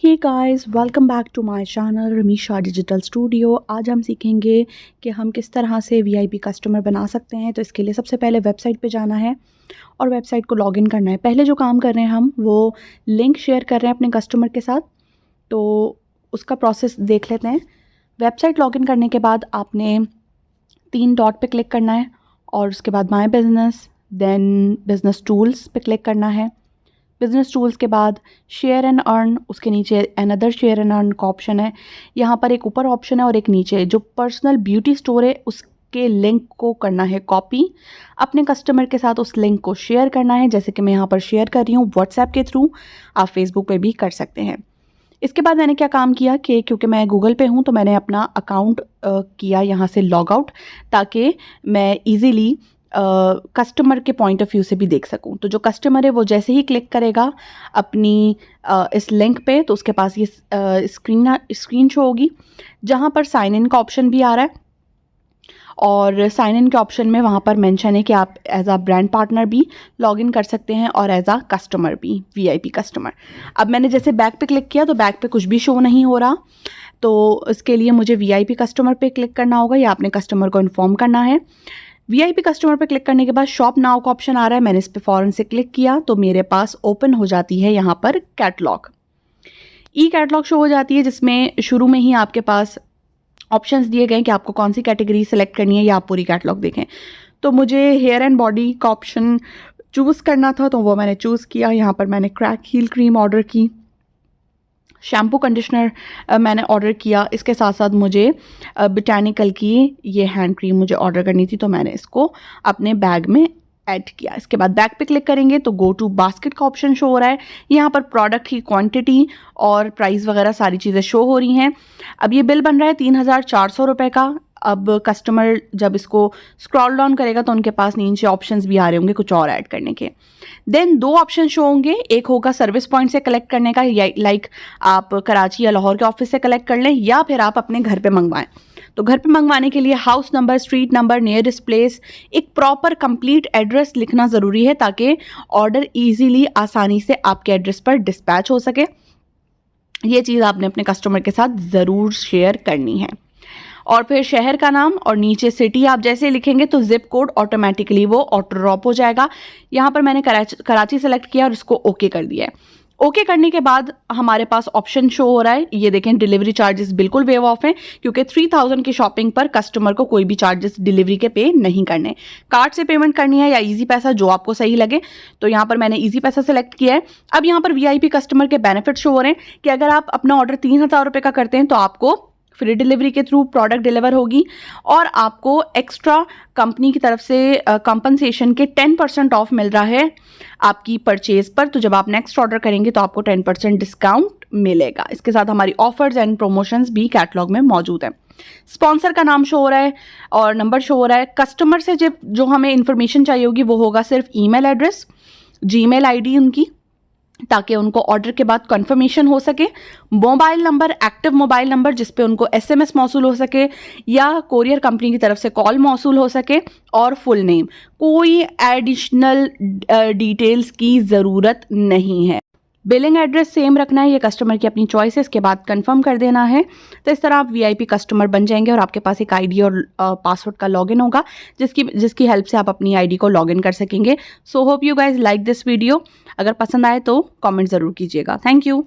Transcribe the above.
Hey guys, welcome back to my channel Ramisha digital studio. आज हम सीखेंगे कि हम किस तरह से वीआईपी कस्टमर बना सकते हैं। तो इसके लिए सबसे पहले वेबसाइट पे जाना है और वेबसाइट को लॉगिन करना है। पहले जो काम कर रहे हैं हम वो लिंक शेयर कर रहे हैं अपने कस्टमर के साथ, तो उसका प्रोसेस देख लेते हैं। वेबसाइट लॉगिन करने के बाद आपने 3 डॉट पे क्लिक करना है और उसके बाद my business, then business tools पे क्लिक करना है। बिज़नेस टूल्स के बाद शेयर एंड अर्न, उसके नीचे अनदर शेयर एंड अर्न का ऑप्शन है। यहाँ पर एक ऊपर ऑप्शन है और एक नीचे। जो पर्सनल ब्यूटी स्टोर है उसके लिंक को करना है कॉपी, अपने कस्टमर के साथ उस लिंक को शेयर करना है, जैसे कि मैं यहाँ पर शेयर कर रही हूँ व्हाट्सएप के थ्रू। आप फेसबुक पे भी कर सकते हैं। इसके बाद मैंने क्या काम किया कि क्योंकि मैं गूगल पे हूँ तो मैंने अपना अकाउंट किया यहाँ से लॉग आउट, ताकि मैं ईज़िली कस्टमर के पॉइंट ऑफ व्यू से भी देख सकूं। तो जो कस्टमर है वो जैसे ही क्लिक करेगा अपनी इस लिंक पे, तो उसके पास ये स्क्रीन शो होगी जहां पर साइन इन का ऑप्शन भी आ रहा है। और साइन इन के ऑप्शन में वहाँ पर मेंशन है कि आप एज अ ब्रांड पार्टनर भी लॉगिन कर सकते हैं और एज अ कस्टमर भी, वीआईपी कस्टमर। अब मैंने जैसे बैक पे क्लिक किया तो बैक पे कुछ भी शो नहीं हो रहा, तो इसके लिए मुझे वीआईपी कस्टमर पे क्लिक करना होगा या अपने कस्टमर को इन्फॉर्म करना है। वीआईपी कस्टमर पे क्लिक करने के बाद शॉप नाउ का ऑप्शन आ रहा है। मैंने इस पे फ़ौरन से क्लिक किया तो मेरे पास ओपन हो जाती है यहाँ पर कैटलॉग, ई कैटलॉग शो हो जाती है, जिसमें शुरू में ही आपके पास ऑप्शंस दिए गए कि आपको कौन सी कैटेगरी सेलेक्ट करनी है या आप पूरी कैटलॉग देखें। तो मुझे हेयर एंड बॉडी का ऑप्शन चूज़ करना था, तो वो मैंने चूज़ किया। यहाँ पर मैंने क्रैक हील क्रीम ऑर्डर की, शैम्पू कंडीशनर मैंने ऑर्डर किया। इसके साथ साथ मुझे बोटानिकल की ये हैंड क्रीम मुझे ऑर्डर करनी थी, तो मैंने इसको अपने बैग में ऐड किया। इसके बाद बैग पे क्लिक करेंगे तो गो टू बास्केट का ऑप्शन शो हो रहा है। यहाँ पर प्रोडक्ट की क्वांटिटी और प्राइस वगैरह सारी चीज़ें शो हो रही हैं। अब ये बिल बन रहा है 3,400 रुपये का। अब कस्टमर जब इसको स्क्रॉल डाउन करेगा तो उनके पास नीचे ऑप्शंस भी आ रहे होंगे कुछ और ऐड करने के। देन 2 ऑप्शन शो होंगे, एक होगा सर्विस पॉइंट से कलेक्ट करने का, लाइक आप कराची या लाहौर के ऑफिस से कलेक्ट कर लें या फिर आप अपने घर पे मंगवाएं। तो घर पे मंगवाने के लिए house number, street number, nearest place, एक प्रॉपर कंप्लीट एड्रेस लिखना ज़रूरी है ताकि ऑर्डर ईजीली आसानी से आपके एड्रेस पर डिस्पैच हो सके। ये चीज़ आपने अपने कस्टमर के साथ ज़रूर शेयर करनी है। और फिर शहर का नाम और नीचे सिटी आप जैसे लिखेंगे तो जिप कोड ऑटोमेटिकली वो ऑटो ड्रॉप हो जाएगा। यहाँ पर मैंने कराची सेलेक्ट किया और इसको ओके कर दिया है। ओके करने के बाद हमारे पास ऑप्शन शो हो रहा है, ये देखें डिलीवरी चार्जेस बिल्कुल वेव ऑफ हैं, क्योंकि 3,000 की शॉपिंग पर कस्टमर को कोई भी चार्जेस डिलीवरी के पे नहीं करने। कार्ड से पेमेंट करनी है या इजी पैसा, जो आपको सही लगे। तो यहाँ पर मैंने इजी पैसा सेलेक्ट किया है। अब यहाँ पर वीआईपी कस्टमर के बेनिफिट शो हो रहे हैं कि अगर आप अपना ऑर्डर 3,000 रुपये का करते हैं तो आपको फ्री डिलीवरी के थ्रू प्रोडक्ट डिलीवर होगी और आपको एक्स्ट्रा कंपनी की तरफ से कंपनसेशन के 10% ऑफ मिल रहा है आपकी परचेज पर। तो जब आप नेक्स्ट ऑर्डर करेंगे तो आपको 10% डिस्काउंट मिलेगा। इसके साथ हमारी ऑफर्स एंड प्रमोशंस भी कैटलॉग में मौजूद है। स्पॉन्सर का नाम शो हो रहा है और नंबर शो हो रहा है। कस्टमर से जो हमें इंफॉर्मेशन चाहिए होगी वो होगा सिर्फ ईमेल एड्रेस, जीमेल आईडी उनकी, ताकि उनको ऑर्डर के बाद कंफर्मेशन हो सके, mobile number, active mobile number जिस पे उनको एसएमएस मौसूल हो सके या कोरियर कंपनी की तरफ से कॉल मौसूल हो सके, और फुल नेम। कोई एडिशनल डिटेल्स की ज़रूरत नहीं है। बिलिंग एड्रेस सेम रखना है, ये कस्टमर की अपनी चॉइस है। इसके बाद कंफर्म कर देना है। तो इस तरह आप वीआईपी कस्टमर बन जाएंगे और आपके पास एक आईडी और पासवर्ड का लॉगिन होगा जिसकी हेल्प से आप अपनी आईडी को लॉगिन कर सकेंगे। So hope you guys like this video. अगर पसंद आए तो कमेंट ज़रूर कीजिएगा। Thank you.